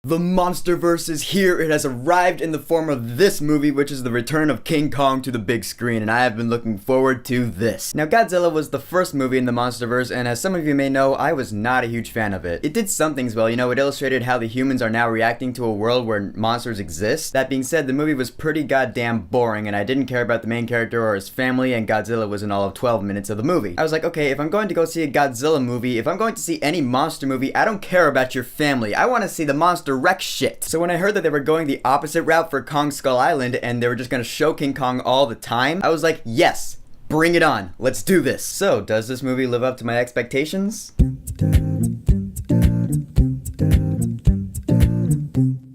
The MonsterVerse is here. It has arrived in the form of this movie, which is the return of King Kong to the big screen, and I have been looking forward to this. Now, Godzilla was the first movie in the MonsterVerse, and as some of you may know, I was not a huge fan of it. It did some things well, it illustrated how the humans are now reacting to a world where monsters exist. That being said, the movie was pretty goddamn boring, and I didn't care about the main character or his family, and Godzilla was in all of 12 minutes of the movie. I was like, okay, if I'm going to go see a Godzilla movie, if I'm going to see any monster movie, I don't care about your family. I want to see the monster wreck shit. So when I heard that they were going the opposite route for Kong Skull Island and they were just gonna show King Kong all the time, I was like, yes, bring it on. Let's do this. So, does this movie live up to my expectations?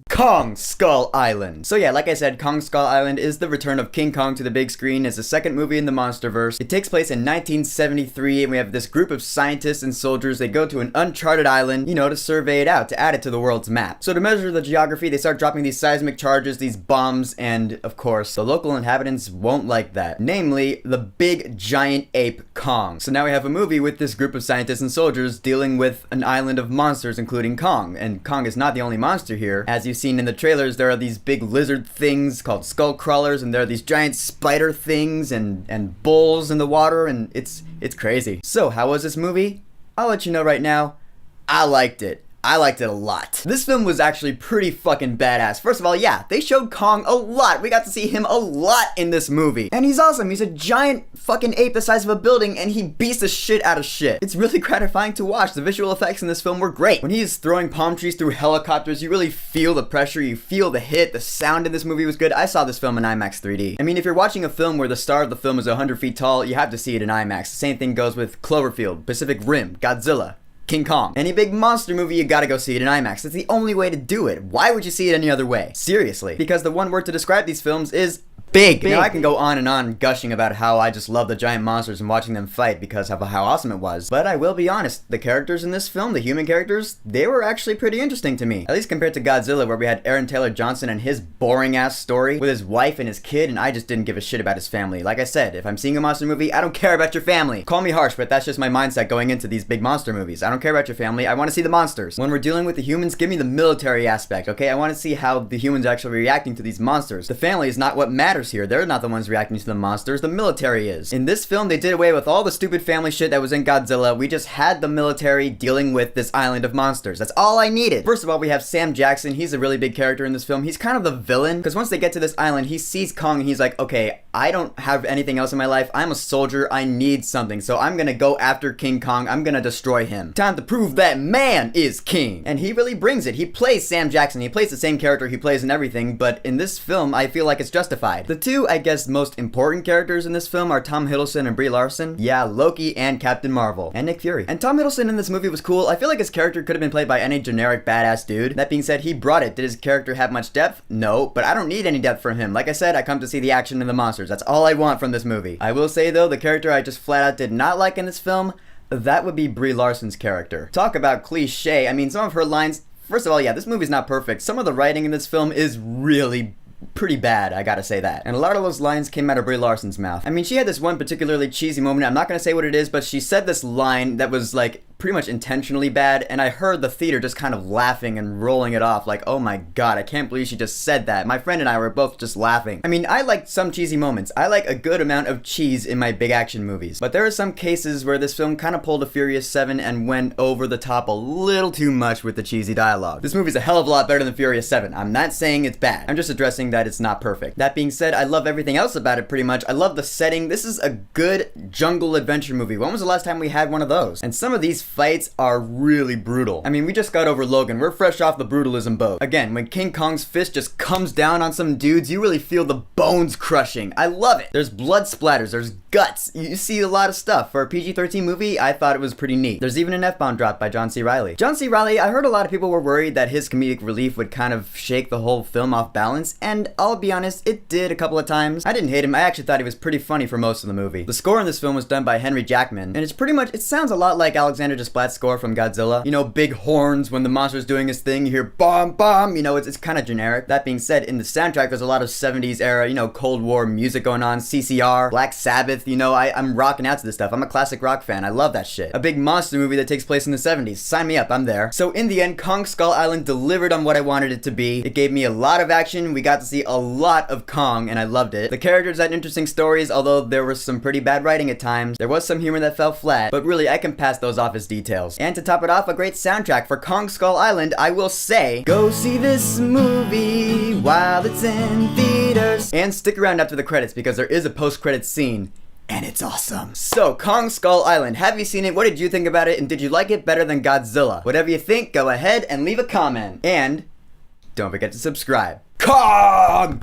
Kong Skull Island. So yeah, like I said, Kong Skull Island is the return of King Kong to the big screen. It's the second movie in the MonsterVerse. It takes place in 1973, and we have this group of scientists and soldiers. They go to an uncharted island, to survey it out, to add it to the world's map. So to measure the geography, they start dropping these seismic charges, these bombs, and of course, the local inhabitants won't like that. Namely, the big giant ape Kong. So now we have a movie with this group of scientists and soldiers dealing with an island of monsters, including Kong. And Kong is not the only monster here. As you've seen in the trailers, there are these big lizard things called skull crawlers, and there are these giant spider things and bulls in the water, and it's crazy. So how was this movie? I'll let you know right now. I liked it. I liked it a lot. This film was actually pretty fucking badass. First of all, yeah, they showed Kong a lot. We got to see him a lot in this movie. And he's awesome. He's a giant fucking ape the size of a building, and he beats the shit out of shit. It's really gratifying to watch. The visual effects in this film were great. When he's throwing palm trees through helicopters, you really feel the pressure, you feel the hit. The sound in this movie was good. I saw this film in IMAX 3D. I mean, if you're watching a film where the star of the film is 100 feet tall, you have to see it in IMAX. The same thing goes with Cloverfield, Pacific Rim, Godzilla, King Kong. Any big monster movie, you gotta go see it in IMAX. It's the only way to do it. Why would you see it any other way? Seriously. Because the one word to describe these films is big. Now I can go on and on gushing about how I just love the giant monsters and watching them fight because of how awesome it was. But I will be honest, the characters in this film, the human characters, they were actually pretty interesting to me. At least compared to Godzilla, where we had Aaron Taylor Johnson and his boring ass story with his wife and his kid, and I just didn't give a shit about his family. Like I said, if I'm seeing a monster movie, I don't care about your family. Call me harsh, but that's just my mindset going into these big monster movies. I don't care about your family. I want to see the monsters. When we're dealing with the humans, give me the military aspect, okay? I want to see how the humans are actually reacting to these monsters. The family is not what matters here. They're not the ones reacting to the monsters, the military is. In this film, they did away with all the stupid family shit that was in Godzilla. We just had the military dealing with this island of monsters. That's all I needed. First of all, we have Sam Jackson. He's a really big character in this film. He's kind of the villain, because once they get to this island, he sees Kong and he's like, okay, I don't have anything else in my life. I'm a soldier. I need something. So I'm gonna go after King Kong. I'm gonna destroy him. Time to prove that man is king. And he really brings it. He plays Sam Jackson. He plays the same character he plays in everything, but in this film, I feel like it's justified. The two, I guess, most important characters in this film are Tom Hiddleston and Brie Larson. Yeah, Loki and Captain Marvel. And Nick Fury. And Tom Hiddleston in this movie was cool. I feel like his character could have been played by any generic badass dude. That being said, he brought it. Did his character have much depth? No, but I don't need any depth from him. Like I said, I come to see the action and the monsters. That's all I want from this movie. I will say though, the character I just flat out did not like in this film, that would be Brie Larson's character. Talk about cliche. I mean, some of her lines, first of all, yeah, this movie's not perfect. Some of the writing in this film is really pretty bad, I gotta say that. And a lot of those lines came out of Brie Larson's mouth. I mean, she had this one particularly cheesy moment. I'm not gonna say what it is, but she said this line that was like pretty much intentionally bad, and I heard the theater just kind of laughing and rolling it off like, oh my god, I can't believe she just said that. My friend and I were both just laughing. I mean, I like some cheesy moments. I like a good amount of cheese in my big action movies. But there are some cases where this film kind of pulled a Furious 7 and went over the top a little too much with the cheesy dialogue. This movie's a hell of a lot better than Furious 7. I'm not saying it's bad. I'm just addressing that it's not perfect. That being said, I love everything else about it pretty much. I love the setting. This is a good jungle adventure movie. When was the last time we had one of those? And some of these fights are really brutal. I mean, we just got over Logan. We're fresh off the brutalism boat. Again, when King Kong's fist just comes down on some dudes, you really feel the bones crushing. I love it. There's blood splatters. There's guts. You see a lot of stuff. For a PG-13 movie, I thought it was pretty neat. There's even an F-bomb dropped by John C. Reilly. John C. Reilly, I heard a lot of people were worried that his comedic relief would kind of shake the whole film off balance, and I'll be honest, it did a couple of times. I didn't hate him. I actually thought he was pretty funny for most of the movie. The score in this film was done by Henry Jackman, and it sounds a lot like Alexander ninja splat score from Godzilla. You know, big horns when the monster's doing his thing, you hear bomb, bomb, you know, it's kind of generic. That being said, in the soundtrack, there's a lot of 70s era, you know, Cold War music going on, CCR, Black Sabbath, you know, I'm rocking out to this stuff. I'm a classic rock fan. I love that shit. A big monster movie that takes place in the 70s. Sign me up, I'm there. So in the end, Kong Skull Island delivered on what I wanted it to be. It gave me a lot of action. We got to see a lot of Kong, and I loved it. The characters had interesting stories, although there was some pretty bad writing at times. There was some humor that fell flat, but really, I can pass those off as details. And to top it off, a great soundtrack for Kong Skull Island. I will say, go see this movie while it's in theaters. And stick around after the credits, because there is a post-credits scene. And it's awesome. So, Kong Skull Island, have you seen it? What did you think about it? And did you like it better than Godzilla? Whatever you think, go ahead and leave a comment. And don't forget to subscribe. Kong!